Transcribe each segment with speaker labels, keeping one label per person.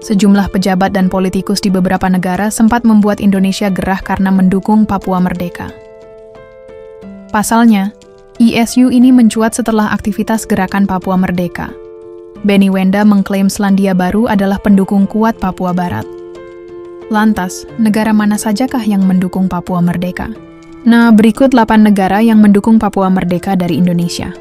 Speaker 1: Sejumlah pejabat dan politikus di beberapa negara sempat membuat Indonesia gerah karena mendukung Papua merdeka. Pasalnya, isu ini mencuat setelah aktivitas gerakan Papua Merdeka. Benny Wenda mengklaim Selandia Baru adalah pendukung kuat Papua Barat. Lantas, negara mana sajakah yang mendukung Papua merdeka? Nah, berikut 8 negara yang mendukung Papua merdeka dari Indonesia.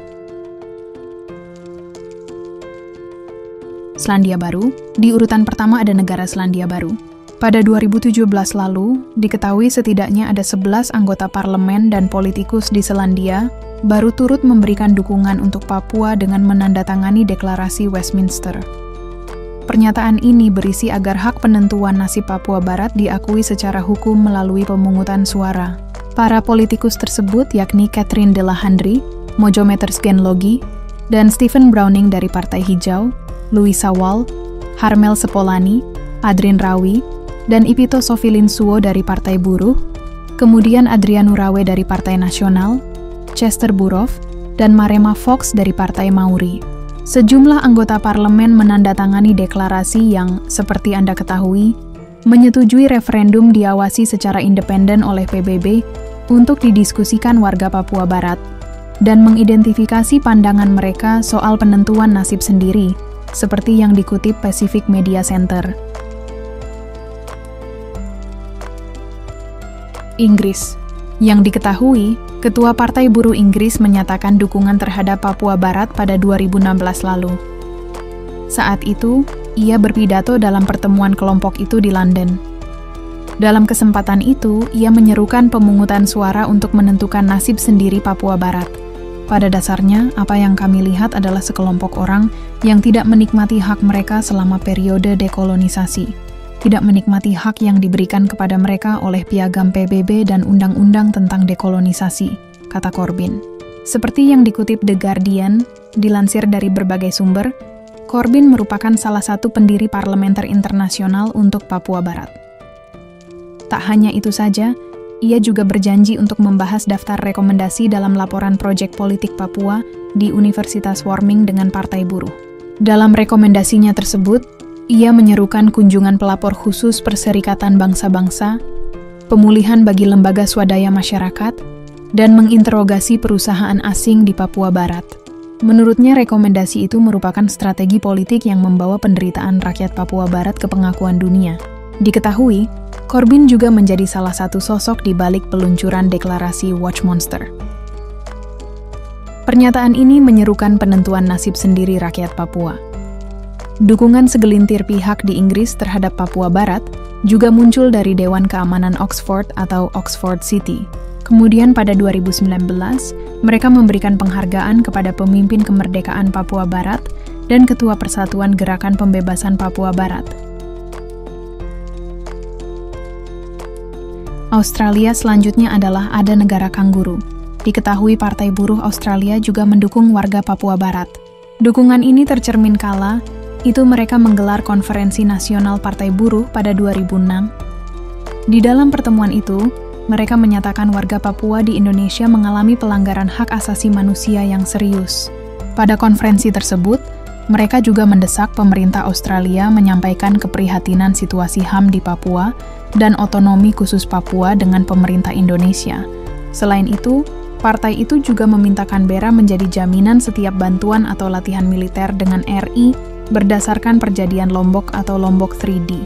Speaker 1: Selandia Baru, di urutan pertama ada negara Selandia Baru. Pada 2017 lalu, diketahui setidaknya ada 11 anggota parlemen dan politikus di Selandia baru turut memberikan dukungan untuk Papua dengan menandatangani deklarasi Westminster. Pernyataan ini berisi agar hak penentuan nasib Papua Barat diakui secara hukum melalui pemungutan suara. Para politikus tersebut yakni Catherine de la Handry, Mojometer Genlogi, dan Stephen Browning dari Partai Hijau, Louis Sawal, Harmel Sepolani, Adrin Rawi, dan Ipito Sofilin Suo dari Partai Buruh, kemudian Adrian Nurawe dari Partai Nasional, Chester Burov, dan Marema Fox dari Partai Mauri. Sejumlah anggota parlemen menandatangani deklarasi yang, seperti Anda ketahui, menyetujui referendum diawasi secara independen oleh PBB untuk didiskusikan warga Papua Barat dan mengidentifikasi pandangan mereka soal penentuan nasib sendiri, seperti yang dikutip Pacific Media Center. Inggris. Yang diketahui, Ketua Partai Buruh Inggris menyatakan dukungan terhadap Papua Barat pada 2016 lalu. Saat itu, ia berpidato dalam pertemuan kelompok itu di London. Dalam kesempatan itu, ia menyerukan pemungutan suara untuk menentukan nasib sendiri Papua Barat. Pada dasarnya, apa yang kami lihat adalah sekelompok orang yang tidak menikmati hak mereka selama periode dekolonisasi, tidak menikmati hak yang diberikan kepada mereka oleh piagam PBB dan undang-undang tentang dekolonisasi, kata Corbyn. Seperti yang dikutip The Guardian, dilansir dari berbagai sumber, Corbyn merupakan salah satu pendiri parlementer internasional untuk Papua Barat. Tak hanya itu saja, ia juga berjanji untuk membahas daftar rekomendasi dalam laporan proyek politik Papua di Universitas Warming dengan Partai Buruh. Dalam rekomendasinya tersebut, ia menyerukan kunjungan pelapor khusus Perserikatan Bangsa-Bangsa, pemulihan bagi lembaga swadaya masyarakat, dan menginterogasi perusahaan asing di Papua Barat. Menurutnya, rekomendasi itu merupakan strategi politik yang membawa penderitaan rakyat Papua Barat ke pengakuan dunia. Diketahui, Corbyn juga menjadi salah satu sosok di balik peluncuran deklarasi Watch Monster. Pernyataan ini menyerukan penentuan nasib sendiri rakyat Papua. Dukungan segelintir pihak di Inggris terhadap Papua Barat juga muncul dari Dewan Keamanan Oxford atau Oxford City. Kemudian pada 2019, mereka memberikan penghargaan kepada pemimpin kemerdekaan Papua Barat dan Ketua Persatuan Gerakan Pembebasan Papua Barat. Australia selanjutnya adalah ada negara kanguru. Diketahui Partai Buruh Australia juga mendukung warga Papua Barat. Dukungan ini tercermin kala itu mereka menggelar konferensi nasional Partai Buruh pada 2006. Di dalam pertemuan itu, mereka menyatakan warga Papua di Indonesia mengalami pelanggaran hak asasi manusia yang serius. Pada konferensi tersebut, mereka juga mendesak pemerintah Australia menyampaikan keprihatinan situasi HAM di Papua dan otonomi khusus Papua dengan pemerintah Indonesia. Selain itu, partai itu juga meminta Canberra menjadi jaminan setiap bantuan atau latihan militer dengan RI berdasarkan perjanjian Lombok atau Lombok 3D,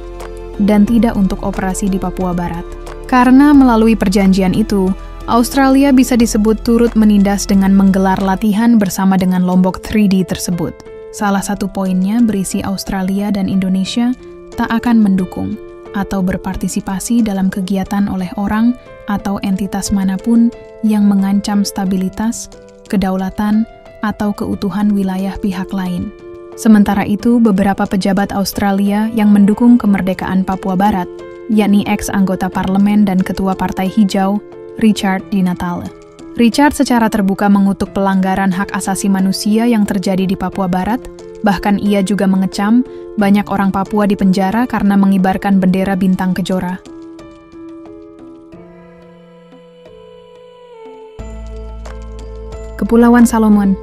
Speaker 1: dan tidak untuk operasi di Papua Barat. Karena melalui perjanjian itu, Australia bisa disebut turut menindas dengan menggelar latihan bersama dengan Lombok 3D tersebut. Salah satu poinnya berisi Australia dan Indonesia tak akan mendukung atau berpartisipasi dalam kegiatan oleh orang atau entitas manapun yang mengancam stabilitas, kedaulatan, atau keutuhan wilayah pihak lain. Sementara itu, beberapa pejabat Australia yang mendukung kemerdekaan Papua Barat, yakni ex-anggota parlemen dan ketua Partai Hijau, Richard Di Natale. Richard secara terbuka mengutuk pelanggaran hak asasi manusia yang terjadi di Papua Barat, bahkan ia juga mengecam banyak orang Papua di penjara karena mengibarkan bendera bintang kejora. Kepulauan Salomon.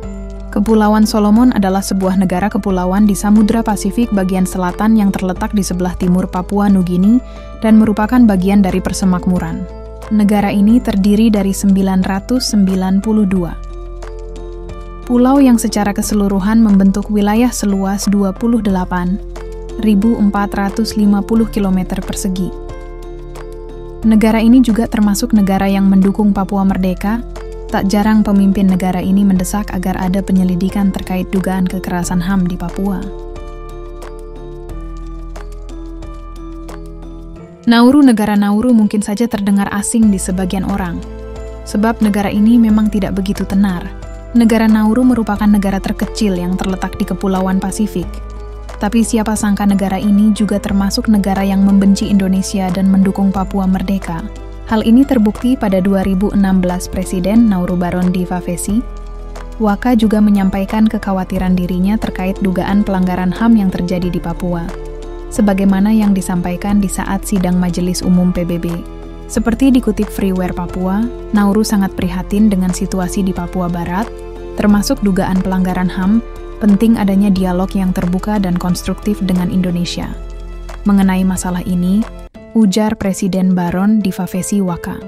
Speaker 1: Kepulauan Solomon adalah sebuah negara kepulauan di Samudra Pasifik bagian selatan yang terletak di sebelah timur Papua Nugini dan merupakan bagian dari persemakmuran. Negara ini terdiri dari 992 pulau yang secara keseluruhan membentuk wilayah seluas 28.450 km persegi. Negara ini juga termasuk negara yang mendukung Papua merdeka. Tak jarang pemimpin negara ini mendesak agar ada penyelidikan terkait dugaan kekerasan HAM di Papua. Nauru, negara Nauru mungkin saja terdengar asing di sebagian orang, sebab negara ini memang tidak begitu tenar. Negara Nauru merupakan negara terkecil yang terletak di Kepulauan Pasifik. Tapi siapa sangka negara ini juga termasuk negara yang membenci Indonesia dan mendukung Papua merdeka. Hal ini terbukti pada 2016 Presiden Nauru Baron di Vavesi. Waka juga menyampaikan kekhawatiran dirinya terkait dugaan pelanggaran HAM yang terjadi di Papua, sebagaimana yang disampaikan di saat sidang Majelis Umum PBB. Seperti dikutip Freeware Papua, Nauru sangat prihatin dengan situasi di Papua Barat, termasuk dugaan pelanggaran HAM, penting adanya dialog yang terbuka dan konstruktif dengan Indonesia. Mengenai masalah ini, ujar Presiden Baron di Vavesi Waka.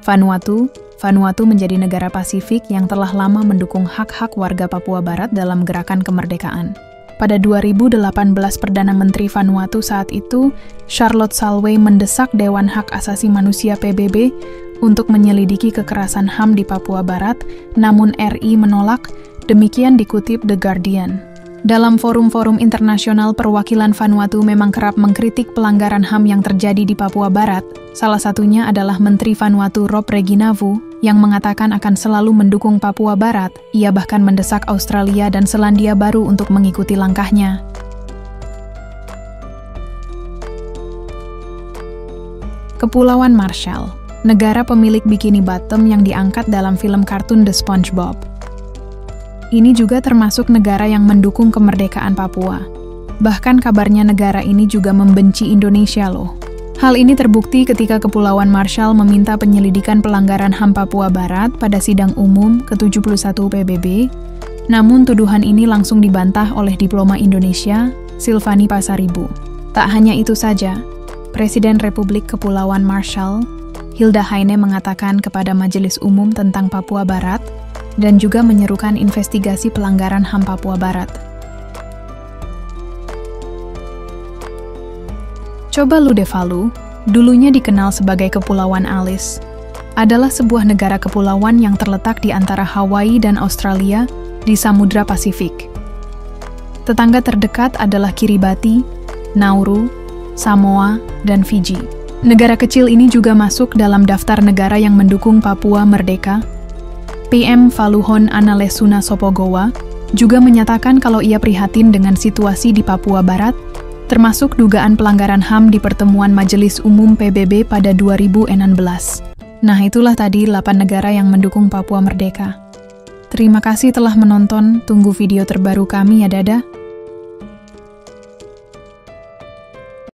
Speaker 1: Vanuatu menjadi negara Pasifik yang telah lama mendukung hak-hak warga Papua Barat dalam gerakan kemerdekaan. Pada 2018, Perdana Menteri Vanuatu saat itu, Charlotte Salwe, mendesak Dewan Hak Asasi Manusia PBB untuk menyelidiki kekerasan HAM di Papua Barat, namun RI menolak, demikian dikutip The Guardian. Dalam forum-forum internasional, perwakilan Vanuatu memang kerap mengkritik pelanggaran HAM yang terjadi di Papua Barat. Salah satunya adalah Menteri Vanuatu Rob Reginavu, yang mengatakan akan selalu mendukung Papua Barat. Ia bahkan mendesak Australia dan Selandia Baru untuk mengikuti langkahnya. Kepulauan Marshall, negara pemilik Bikini Bottom yang diangkat dalam film kartun The SpongeBob. Ini juga termasuk negara yang mendukung kemerdekaan Papua. Bahkan kabarnya negara ini juga membenci Indonesia loh. Hal ini terbukti ketika Kepulauan Marshall meminta penyelidikan pelanggaran HAM Papua Barat pada sidang umum ke-71 PBB. Namun tuduhan ini langsung dibantah oleh diploma Indonesia, Silvani Pasaribu. Tak hanya itu saja, Presiden Republik Kepulauan Marshall, Hilda Heine, mengatakan kepada Majelis Umum tentang Papua Barat dan juga menyerukan investigasi pelanggaran HAM Papua Barat. Coba Ludevalu, dulunya dikenal sebagai Kepulauan Alice, adalah sebuah negara kepulauan yang terletak di antara Hawaii dan Australia di Samudra Pasifik. Tetangga terdekat adalah Kiribati, Nauru, Samoa, dan Fiji. Negara kecil ini juga masuk dalam daftar negara yang mendukung Papua merdeka. PM Faluhon Analesuna Sopogowa juga menyatakan kalau ia prihatin dengan situasi di Papua Barat, termasuk dugaan pelanggaran HAM di pertemuan Majelis Umum PBB pada 2016. Nah, itulah tadi 8 negara yang mendukung Papua merdeka. Terima kasih telah menonton, tunggu video terbaru kami ya, dadah.